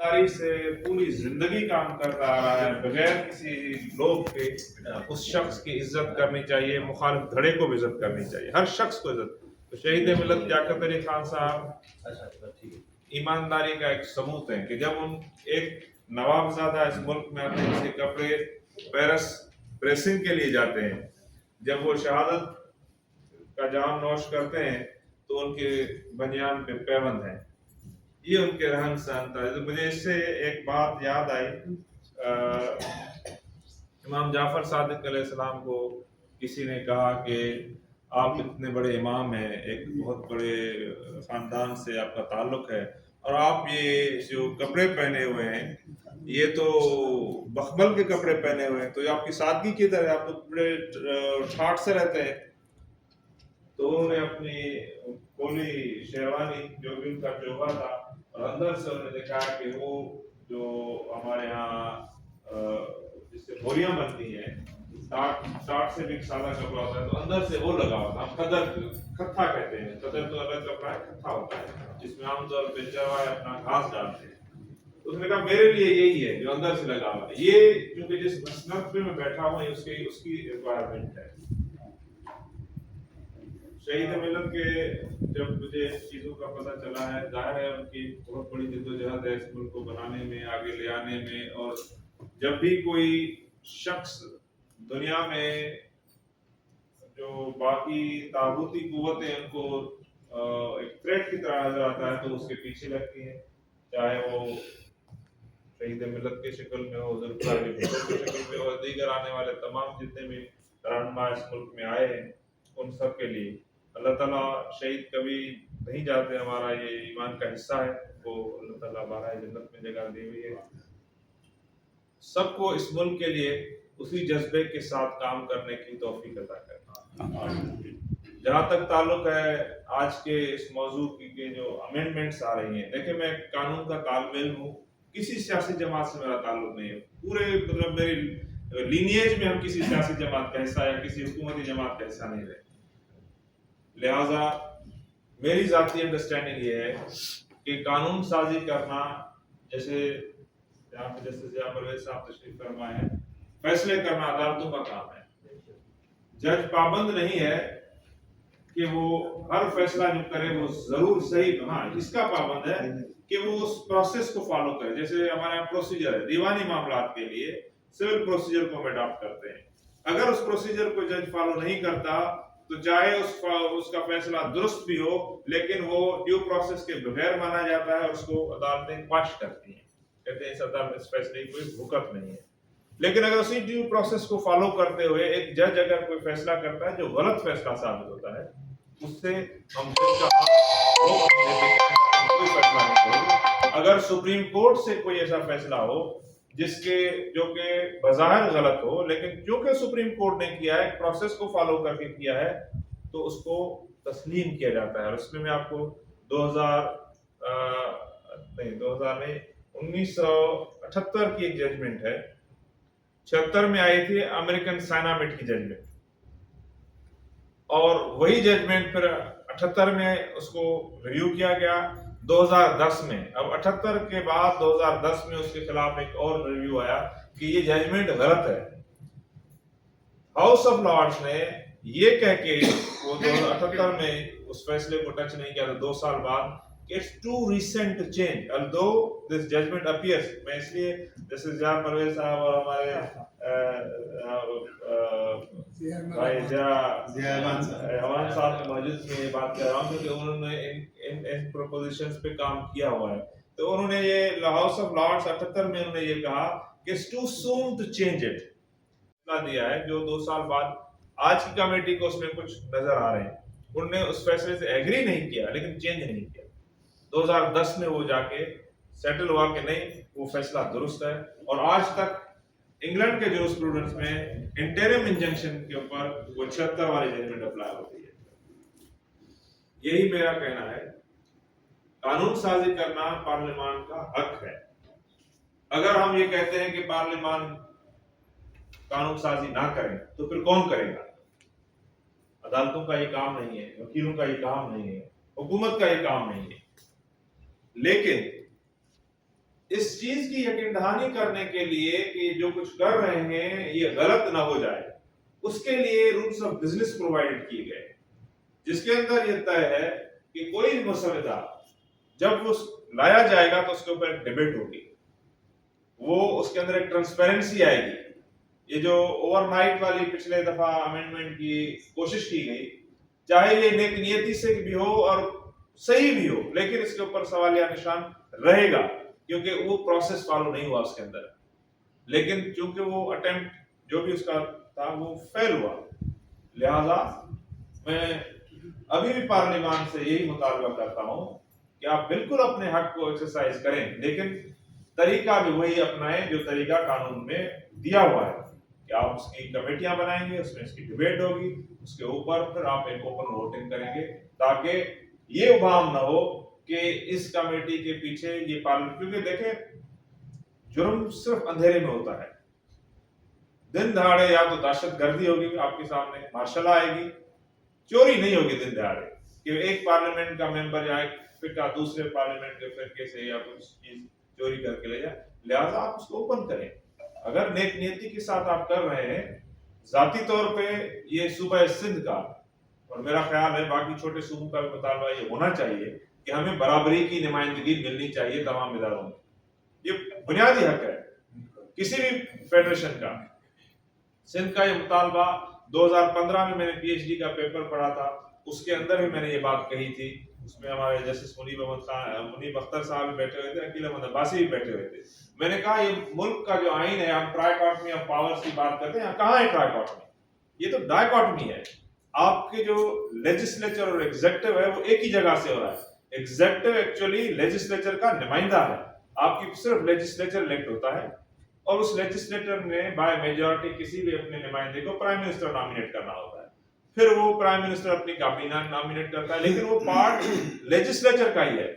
ईमानदारी से पूरी जिंदगी काम करता आ रहा है बगैर किसी लोभ के, उस शख्स की इज्जत करनी चाहिए, मुखालिफ धड़े को भी इज्जत करनी चाहिए, हर शख्स को इज्जत। तो शहीद मिलत लियाकत अली खान साहब ईमानदारी का एक सबूत है कि जब उन एक नवाबजादा इस मुल्क में आते हैं, उसके कपड़े प्रेसिंग के लिए जाते हैं, जब वो शहादत का जाम नोश करते हैं तो उनके बनियान पे पैबंद है। ये उनके रहन सहन था। तो मुझे इससे एक बात याद आई, इमाम जाफर सादिक अलैहिस्सलाम को किसी ने कहा कि आप इतने बड़े इमाम हैं, एक बहुत बड़े खानदान से आपका ताल्लुक है, और आप ये जो कपड़े पहने हुए हैं ये तो बखमल के कपड़े पहने हुए हैं, तो ये आपकी सादगी किधर है, आप तो बड़े ठाट से रहते हैं। तो उन्होंने अपनी खोली शेरवानी जो भी उनका चोगा था और अंदर से उन्होंने देखा कि वो जो हमारे यहाँ जिससे बोरियां बनती हैं, साठ से भी सादा कपड़ा होता है, तो अंदर से वो लगा हुआ था। हम खद्दर खत्था कहते हैं, खद्दर तो अलग कपड़ा है, खत्था होता है जिसमें आमतौर पे चरवाहे अपना घास डालते हैं। तो उसने कहा मेरे लिए यही है जो अंदर से लगा हुआ है, ये क्योंकि जिस मसनद पे मैं बैठा हुआ हूँ उसकी रिक्वायरमेंट है। शहीद मिलत के जब मुझे चीज़ों का पता चला है, जाहिर है उनकी बहुत बड़ी जद्दोजहद है इस मुल्क को बनाने में, आगे ले आने में। और जब भी कोई शख्स दुनिया में जो बाकी ताबूती कुव्वतें उनको एक थ्रेट की तरह नजर आता है तो उसके पीछे लगती हैं, चाहे वो शहीद मिलत की शक्ल में हो, ज़ुल्फ़िकार अली भुट्टो की शक्ल में हो, दीगर आने वाले तमाम जितने भी रहनुमा इस मुल्क में आए हैं, उन सब के लिए अल्लाह ताला शहीद कभी नहीं जाते, हमारा ये ईमान का हिस्सा है, वो अल्लाह ताला बारह जन्नत में जगह दी हुई है। सबको इस मुल्क के लिए उसी जज्बे के साथ काम करने की तौफीक अता करना। जहाँ तक ताल्लुक है आज के इस मौजू की के जो अमेंडमेंट्स आ रही हैं, देखिए मैं कानून का तालमेल हूँ, किसी सियासी जमात से मेरा ताल्लुक नहीं है, पूरे मतलब मेरी लीनिएज में हम किसी सियासी जमात का हिस्सा या किसी हुकूमती जमात का हिस्सा नहीं रहे। लिहाजा मेरी जाती अंडरस्टैंडिंग ये है कि कानून साजी करना, जैसे यहाँ पे जस्टिस परवेज साहब तशरीफ फरमा है, फैसले करना अदालतों का काम है। जज पाबंद नहीं है कि वो हर फैसला जो करे वो जरूर सही, हाँ इसका पाबंद है कि वो उस प्रोसेस को फॉलो करे। जैसे हमारे यहाँ प्रोसीजर है, दीवानी मामलात के लिए सिविल प्रोसीजर को हम अडॉप्ट करते हैं, अगर उस प्रोसीजर को जज फॉलो नहीं करता तो चाहे उसका फैसला दुरुस्त भी हो लेकिन वो ड्यू प्रोसेस के बगैर माना जाता है और उसको अदालतें क्वाश करती हैं, कहते हैं इस अदालत इस फैसले की कोई भुकत नहीं है। लेकिन अगर उसी ड्यू प्रोसेस को फॉलो करते हुए एक जज अगर कोई फैसला करता है जो गलत फैसला साबित होता है, उससे हम कोई फैसला नहीं करेंगे। अगर सुप्रीम कोर्ट से कोई ऐसा फैसला हो जो कि बज़ाहिर गलत हो, लेकिन क्योंकि सुप्रीम कोर्ट ने किया है, प्रोसेस को फॉलो करके किया है, तो उसको तस्लीम किया जाता है। और उसमें मैं आपको 2000 नहीं 1978 की एक जजमेंट है, 76 में आई थी अमेरिकन साइनामिड की जजमेंट, और वही जजमेंट फिर 78 में उसको रिव्यू किया गया 2010 में। अब 78 के बाद 2010 में उसके खिलाफ एक और रिव्यू आया कि ये जजमेंट गलत है। हाउस ऑफ लॉर्ड्स ने ये कह के वो 2078 में उस फैसले को टच नहीं किया था, 2 साल बाद, it's too recent to change although this judgment appears। मैं इसलिए जैसे जहाँ परवेज साहब और हमारे भाई हमान साहब मौजूद में ये बात कर रहा हूँ क्योंकि उन्होंने इन प्रोपोजिशंस पे काम किया हुआ है। तो उन्होंने ये हाउस ऑफ लॉर्ड्स 78 में उन्होंने ये कहा कि it's too soon to change it दिया है, जो 2 साल बाद आज की कमेटी को उसमें कुछ नजर आ रहे हैं, उन्होंने उस फैसले से एग्री नहीं किया लेकिन चेंज नहीं किया। 2010 में वो जाके सेटल हुआ कि नहीं वो फैसला दुरुस्त है, और आज तक इंग्लैंड के जूरिस्प्रूडेंस में इंटरिम इंजंक्शन के ऊपर वो 76 वाली जजमेंट अप्लाई होती है। यही मेरा कहना है, कानून साजी करना पार्लियामान का हक है। अगर हम ये कहते हैं कि पार्लियामान कानून साजी ना करें तो फिर कौन करेगा? अदालतों का ये काम नहीं है, वकीलों का ये काम नहीं है, हुकूमत का ये काम नहीं है। लेकिन اس چیز کی یقین دہانی کرنے کے لیے کہ جو کچھ کر رہے ہیں یہ غلط نہ ہو جائے، اس کے لیے رولز آف بزنس پرووائڈ کیے گئے، جس کے اندر یہ طے ہے کہ کوئی بھی مسودہ جب وہ لایا جائے گا تو اس کے اوپر ایک ڈیبیٹ ہوگی، وہ اس کے اندر ایک ٹرانسپیرنسی آئے گی۔ یہ جو اوور نائٹ والی پچھلے دفعہ امینڈمنٹ کی کوشش کی گئی، چاہے یہ نیک نیتی سے بھی ہو اور صحیح بھی ہو، لیکن اس کے اوپر سوالیہ نشان رہے گا کیونکہ وہ پروسیس فالو نہیں ہوا اس کے اندر، لیکن چونکہ وہ اٹیمپٹ جو بھی اس کا تھا وہ فیل ہوا، لہذا میں ابھی بھی پارلیمان سے یہی مطالبہ کرتا ہوں کہ آپ بالکل اپنے حق کو ایکسرسائز کریں، لیکن طریقہ بھی وہی اپنائیں جو طریقہ قانون میں دیا ہوا ہے کہ آپ اس کی کمیٹیاں بنائیں گے، اس میں اس کی ڈیبیٹ ہوگی، اس کے اوپر پھر آپ ایک اوپن ووٹنگ کریں گے تاکہ یہ ابہام نہ ہو کہ اس کمیٹی کے پیچھے یہ پارلیمنٹ، کیونکہ دیکھیں جرم صرف اندھیرے میں ہوتا ہے، دن دہاڑے یا تو دہشت گردی ہوگی آپ کے سامنے، مارشل آئے گی، چوری نہیں ہوگی دن دہاڑے کہ ایک پارلیمنٹ کا ممبر یا ایک فرقہ دوسرے پارلیمنٹ کے فرقے سے یا کچھ چیز چوری کر کے لے جائے، لہٰذا آپ اس کو اوپن کریں۔ اگر نیک نیتی کے ساتھ آپ کر رہے ہیں، ذاتی طور پہ یہ صوبہ سندھ کا اور میرا خیال ہے باقی چھوٹے صوبوں کا بھی مطالبہ یہ ہونا چاہیے کہ ہمیں برابری کی نمائندگی ملنی چاہیے تمام اداروں میں، یہ بنیادی حق ہے کسی بھی فیڈریشن کا۔ سندھ کا یہ مطالبہ 2015 میں نے پی ایچ ڈی کا پیپر پڑھا تھا، اس کے اندر بھی میں نے یہ بات کہی تھی، اس میں ہمارے جسٹس منیب اختر صاحب بھی بیٹھے ہوئے تھے، عقیل احمد عباسی بھی بیٹھے ہوئے تھے۔ میں نے کہا یہ ملک کا جو آئین ہے، ہم ٹرائیکاٹمی آف پاورز کی بات کرتے ہیں، یہاں کہاں ہے ٹرائیکاٹمی؟ یہ تو ڈائیکاٹمی ہے۔ آپ کے جو لیجسلیچر اور ایگزیکٹو ہے وہ ایک ہی جگہ سے ہو رہا ہے، ایگزیکٹو ایکچولی لیجسلیچر کا نمائندہ ہے، آپ کی صرف لیجسلیچر الیکٹ ہوتا ہے اور اس لیجسلیٹر میں بائی میجورٹی کسی بھی اپنے نمائندے کو پرائم منسٹر نامینیٹ کرنا ہوتا ہے، پھر وہ پرائم منسٹر اپنی کابینہ نامینیٹ کرتا ہے، لیکن وہ پارٹ لیجسلیچر کا ہی ہے۔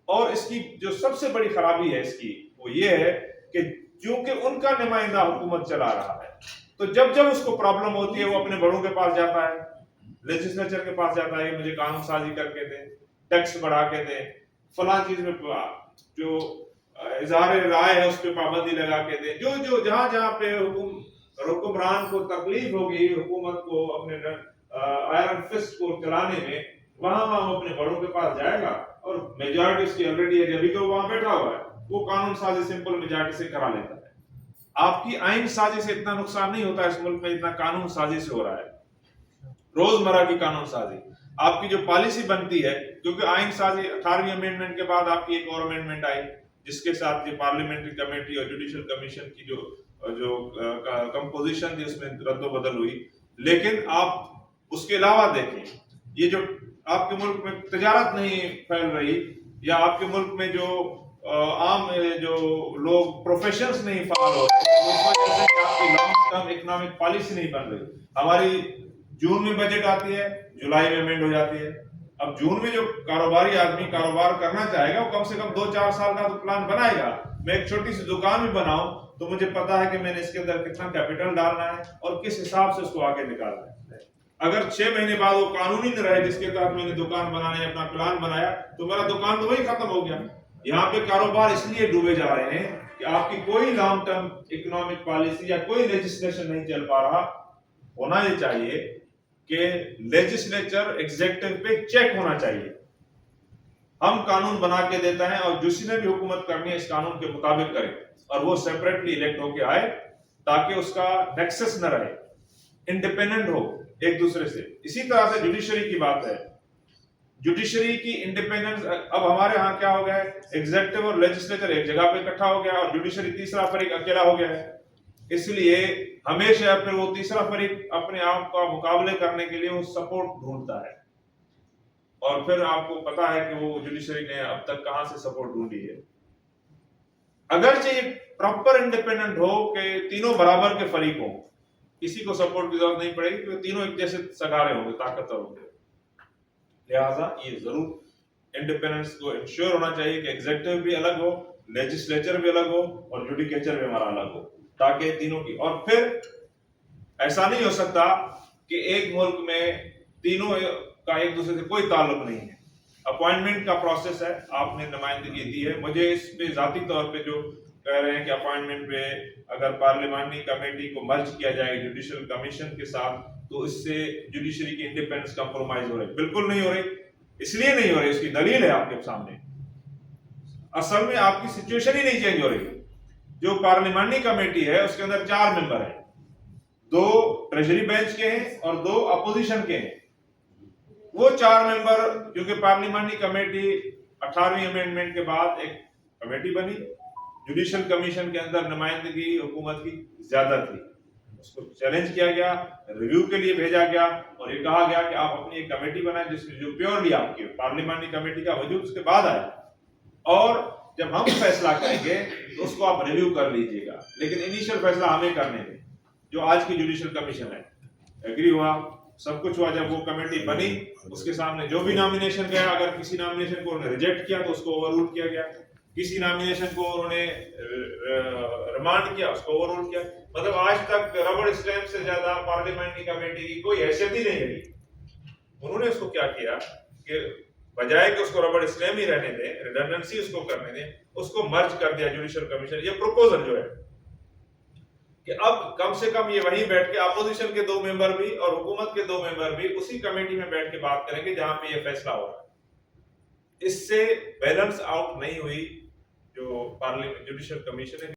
اور اس کی جو سب سے بڑی خرابی ہے اس کی وہ یہ ہے کہ چونکہ ان کا نمائندہ حکومت چلا رہا ہے تو جب جب اس کو پرابلم ہوتی ہے وہ اپنے بڑوں کے پاس جاتا ہے، لیجسلیچر کے پاس جاتا ہے کہ مجھے قانون سازی کر کے دیں، ٹیکس بڑھا کے دیں، فلاں چیز میں جو اظہار رائے ہے اس پہ پابندی لگا کے دیں، جو جہاں جہاں پہ حکمران کو تکلیف ہوگی حکومت کو اپنے آئرن فسٹ کو چلانے میں، وہاں وہ اپنے بڑوں کے پاس جائے گا اور میجورٹی اس کی آلریڈی ہے، جبھی تو وہاں بیٹھا ہوا ہے، وہ قانون سازی سمپل میجورٹی سے کرا لیتا ہے۔ آپ کی آئین سازی سے اتنا نقصان نہیں ہوتا اس ملک میں جتنا قانون سازی سے ہو رہا ہے، روزمرہ کی قانون سازی۔ آپ کی جو پالیسی بنتی ہے، کیونکہ آئین سازی 18ویں امینڈمنٹ کے بعد آپ کی ایک اور امینڈمنٹ آئی جس کے ساتھ یہ پارلیمنٹری کمیٹی اور جوڈیشل کمیشن کی جو کمپوزیشن تھی اس میں رد و بدل ہوئی، لیکن آپ اس کے علاوہ دیکھیں یہ جو آپ کے ملک میں تجارت نہیں پھیل رہی یا آپ کے ملک میں جو عام جو لوگ پروفیشنز نہیں فعال ہو رہے، اس وجہ سے کہ آپ کی لانگ ٹرم اکنامک پالیسی نہیں بن رہی۔ ہماری جون میں بجٹ آتی ہے، جولائی میں امینڈ ہو جاتی ہے۔ اب جون میں جو کاروباری آدمی کاروبار کرنا چاہے گا وہ کم سے کم 2-4 سال کا تو پلان بنائے گا۔ میں ایک چھوٹی سی دکان بھی بناؤں تو مجھے پتا ہے کہ میں نے اس کے اندر کتنا کیپٹل ڈالنا ہے اور کس حساب سے اس کو آگے نکالنا ہے۔ اگر 6 مہینے بعد وہ قانونی نہ رہے جس کے تحت میں نے دکان بنانے اپنا پلان بنایا تو میرا دکان تو وہی ختم ہو گیا۔ یہاں پہ کاروبار اس لیے ڈوبے جا رہے ہیں کہ آپ کی کوئی لانگ ٹرم اکنامک پالیسی یا کوئی لیجسلیشن نہیں چل پا رہا۔ ہونا یہ چاہیے کہ لیجسلیچر ایگزیکٹو پہ چیک ہونا چاہیے، ہم قانون بنا کے دیتا ہے اور جس نے بھی حکومت کرنی ہے اس قانون کے مطابق کرے اور وہ سیپریٹلی الیکٹ ہو کے آئے تاکہ اس کا نیکسس نہ رہے، انڈیپینڈنٹ ہو ایک دوسرے سے۔ اسی طرح سے جوڈیشری کی بات ہے، جوڈیشری کی انڈیپینڈنس اب ہمارے ہاں کیا ہو گیا ہے، ایگزیکٹو اور لیجسلیچر ایک جگہ پہ اکٹھا ہو گیا اور جوڈیشری تیسرا فریق اکیلا ہو گیا ہے، اس لیے ہمیشہ پھر وہ تیسرا فریق اپنے آپ کا مقابلے کرنے کے لیے وہ سپورٹ ڈھونڈتا ہے اور پھر آپ کو پتا ہے کہ وہ جوڈیشری نے اب تک کہاں سے سپورٹ ڈھونڈی ہے۔ اگرچہ یہ پراپر انڈیپینڈنٹ ہو کہ تینوں برابر کے فریق ہوں، کسی کو سپورٹ کی ضرورت نہیں پڑے گی کیونکہ تینوں ایک جیسے سگارے ہوں گے، طاقتور ہوں گے، لہٰذا یہ ضرور انڈیپینڈنس کو انشور ہونا چاہیے کہ ایگزیکٹو بھی الگ ہو، لیجسلیچر بھی الگ ہو اور جوڈیکیچر بھی ہمارا الگ ہو تاکہ تینوں کی، اور پھر ایسا نہیں ہو سکتا کہ ایک ملک میں تینوں کا ایک دوسرے سے کوئی تعلق نہیں ہے۔ अपॉइंटमेंट का प्रोसेस है, आपने नुमाइंदगी दी है। मुझे इस पे ज़ाती तौर पे जो कह रहे हैं कि अपॉइंटमेंट पे अगर पार्लिमानी कमेटी को मर्ज किया जाए जुडिशल कमीशन के साथ तो इससे जुडिशरी की इंडिपेंडेंस कंप्रोमाइज हो रही, बिल्कुल नहीं हो रही। इसलिए नहीं हो रही, इसकी दलील है आपके सामने। असल में आपकी सिचुएशन ही नहीं चेंज हो रही। जो पार्लिमानी कमेटी है उसके अंदर 4 मेंबर हैं, 2 ट्रेजरी बेंच के हैं और 2 अपोजिशन के हैं। वो 4 मेंबर, क्योंकि पार्लिमानी कमेटी 18वीं अमेंडमेंट के बाद एक कमेटी बनी, जुडिशल कमीशन के अंदर नुमाइंदगी हुकूमत की ज्यादा थी, उसको चैलेंज किया गया, रिव्यू के लिए भेजा गया और ये कहा गया कि आप अपनी एक कमेटी बनाएं जिसमें जो प्योरली आपकी पार्लिमानी कमेटी का वजूद उसके बाद आया, और जब हम फैसला करेंगे तो उसको आप रिव्यू कर लीजिएगा, लेकिन इनिशियल फैसला हमें करने दें। जो आज की जुडिशल कमीशन है, एग्री हुआ, सब कुछ हुआ। जब वो कमेटी बनी उसके सामने जो भी नॉमिनेशन गया, अगर किसी नॉमिनेशन को उन्होंने रिजेक्ट किया तो उसको ओवररूल किया गया, किसी नॉमिनेशन को उन्होंने रिमांड किया उसको ओवररूल किया। मतलब आज तक रबड़ स्टैंप से ज्यादा पार्लियामेंट्री कमेटी की कोई हैसियत ही नहीं रही। उन्होंने उसको क्या किया कि बजाय कि उसको रबड़ स्टैम्प ही रहने दें, रिडंडेंसी उसको करने दें, उसको मर्ज कर दिया जुडिशल कमीशन। ये प्रपोजल जो है कि अब कम से कम ये वहीं बैठ के अपोजिशन के 2 मेंबर भी और हुकूमत के 2 मेंबर भी उसी कमेटी में बैठ के बात करेंगे जहां पे ये फैसला हो रहा है। इससे बैलेंस आउट नहीं हुई जो पार्लियामेंट जुडिशल कमीशन है।